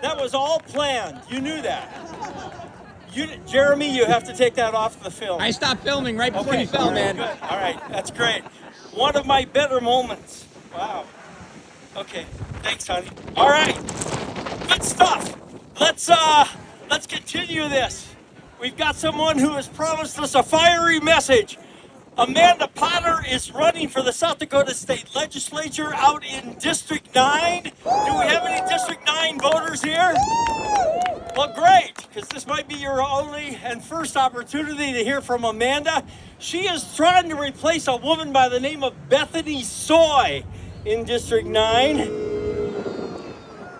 That was all planned. You knew that. Jeremy, you have to take that off the film. I stopped filming right before you fell, man. Good. All right, that's great. One of my better moments. Wow. Okay, thanks, honey. All right, good stuff. Let's continue this. We've got someone who has promised us a fiery message. Amanda Potter is running for the South Dakota State Legislature out in District 9. Do we have any District 9 voters here? Well, great, because this might be your only and first opportunity to hear from Amanda. She is trying to replace a woman by the name of Bethany Soy in District 9.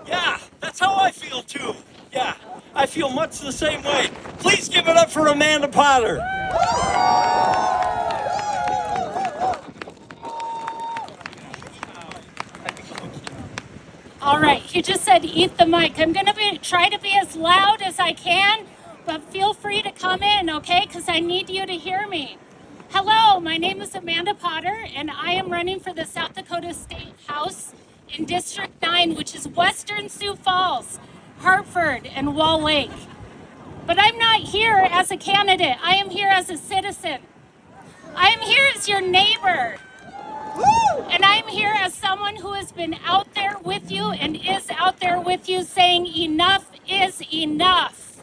Yeah, that's how I feel too. Yeah, I feel much the same way. Please give it up for Amanda Potter. All right, he just said eat the mic. I'm going to try to be as loud as I can, but feel free to come in, okay? Because I need you to hear me. Hello, my name is Amanda Potter, and I am running for the South Dakota State House in District 9, which is Western Sioux Falls, Hartford, and Wall Lake. But I'm not here as a candidate. I am here as a citizen. I am here as your neighbor. And I'm here as someone who has been out there with you and is out there with you saying enough is enough.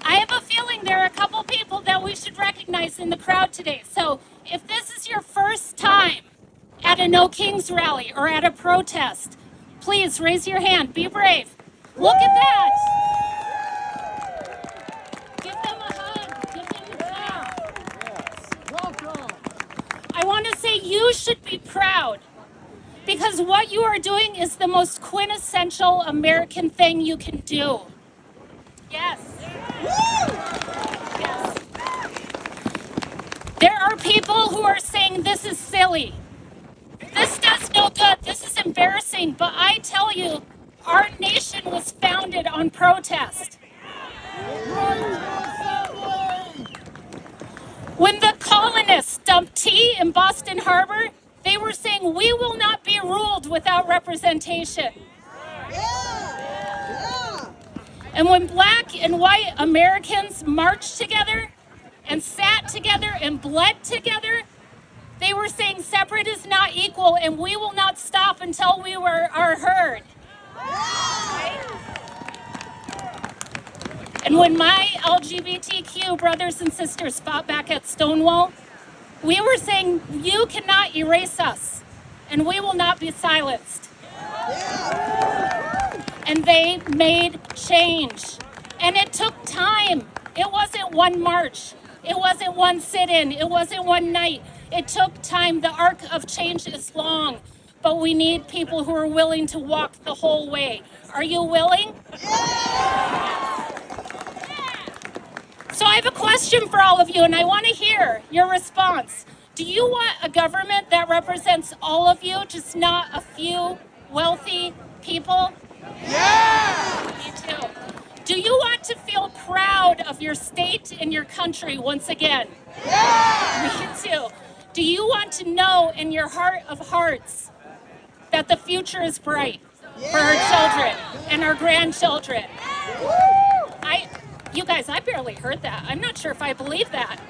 I have a feeling there are a couple people that we should recognize in the crowd today. So if this is your first time at a No Kings rally or at a protest, please raise your hand. Be brave. Look at that. Give them a hug. Give them a clap. Welcome. I want to say you should be proud because what you are doing is the most quintessential American thing you can do. Yes. Yes. There are people who are saying this is silly. This does no good. This is embarrassing. But I tell you, our nation was founded on protest. When the colonists dumped tea in Boston Harbor, they were saying we will not be ruled without representation. And when black and white Americans marched together and sat together and bled together, they were saying separate is not equal and we will not stop until we are heard. Right? And when my LGBTQ brothers and sisters fought back at Stonewall, we were saying you cannot erase us and we will not be silenced. And they made change. And it took time. It wasn't one march. It wasn't one sit-in. It wasn't one night. It took time. The arc of change is long, but we need people who are willing to walk the whole way. Are you willing? So I have a question for all of you, and I want to hear your response. Do you want a government that represents all of you, just not a few wealthy people? Yeah! Me too. Do you want to feel proud of your state and your country once again? Yeah! Me too. Do you want to know in your heart of hearts that the future is bright for our children and our grandchildren? You guys, I barely heard that. I'm not sure if I believe that.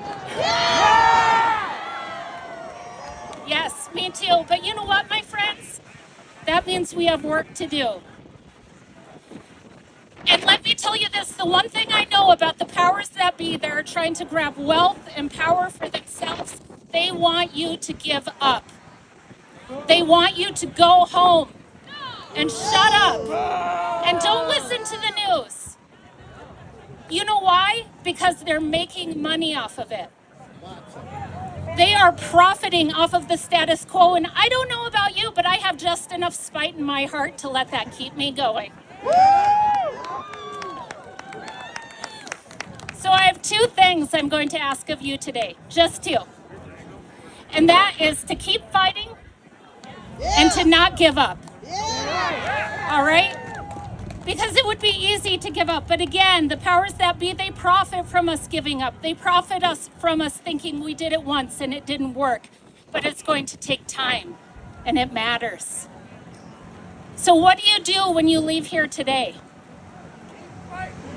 Yes, me too. But you know what, my friends? That means we have work to do. And let me tell you this, the one thing I know about the powers that be that are trying to grab wealth and power for themselves, they want you to give up. They want you to go home and shut up and don't listen to the news. You know why? Because they're making money off of it. They are profiting off of the status quo, and I don't know about you, but I have just enough spite in my heart to let that keep me going. So I have two things I'm going to ask of you today, just two. And that is to keep fighting and to not give up. All right? Because it would be easy to give up. But again, the powers that be, they profit from us giving up. They profit from us thinking we did it once and it didn't work. But it's going to take time, and it matters. So what do you do when you leave here today?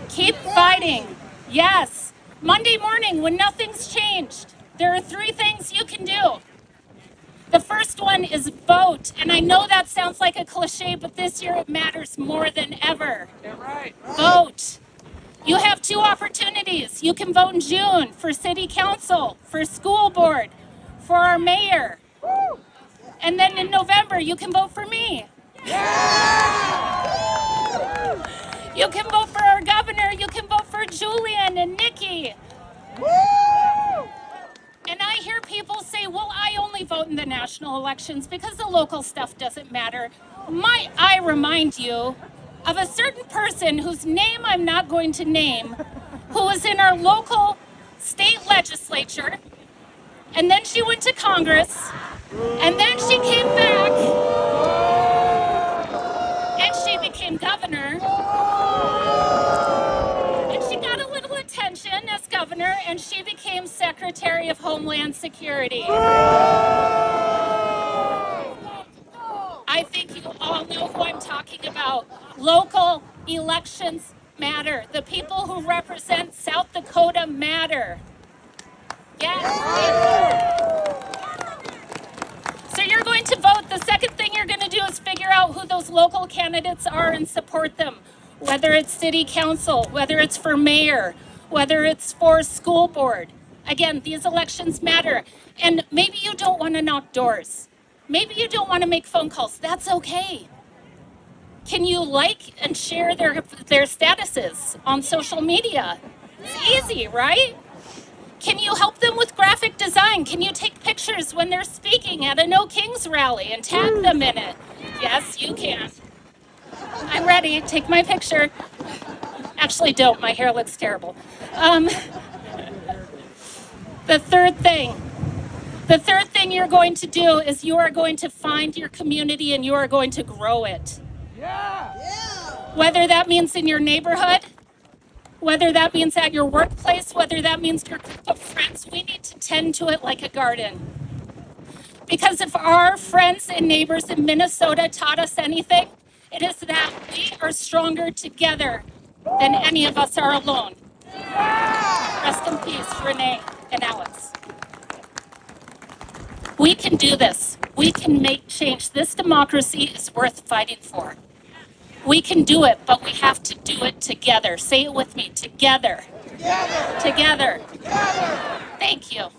Keep fighting. Yes. Monday morning when nothing's changed, there are 3 things you can do. The first one is vote. And I know that sounds like a cliche, but this year it matters more than ever. Vote. You have 2 opportunities. You can vote in June for city council, for school board, for our mayor. And then in November, you can vote for me. You can vote for our governor. You can vote for Julian and Nikki. And I hear people say, well, I only vote in the national elections because the local stuff doesn't matter. Might I remind you of a certain person whose name I'm not going to name, who was in our local state legislature, and then she went to Congress, and then she came back, and she became governor, and she got a little attention as governor, and she became Secretary of Homeland Security. I think you all know who I'm talking about. Local elections matter. The people who represent South Dakota matter. Yes. So you're going to vote. The second thing you're going to do is figure out who those local candidates are and support them. Whether it's city council, whether it's for mayor, whether it's for school board. Again, these elections matter. And maybe you don't want to knock doors. Maybe you don't want to make phone calls. That's okay. Can you like and share their statuses on social media? It's easy, right? Can you help them with graphic design? Can you take pictures when they're speaking at a No Kings rally and tag them in it? Yes, you can. I'm ready. Take my picture. Actually, don't. My hair looks terrible. The third thing you're going to do is you are going to find your community and you are going to grow it. Whether that means in your neighborhood, whether that means at your workplace, whether that means your group of friends, we need to tend to it like a garden. Because if our friends and neighbors in Minnesota taught us anything, it is that we are stronger together than any of us are alone. Rest in peace, Renee and Alex. We can do this. We can make change. This democracy is worth fighting for. We can do it, but we have to do it together. Say it with me, together. Together. Together. Thank you.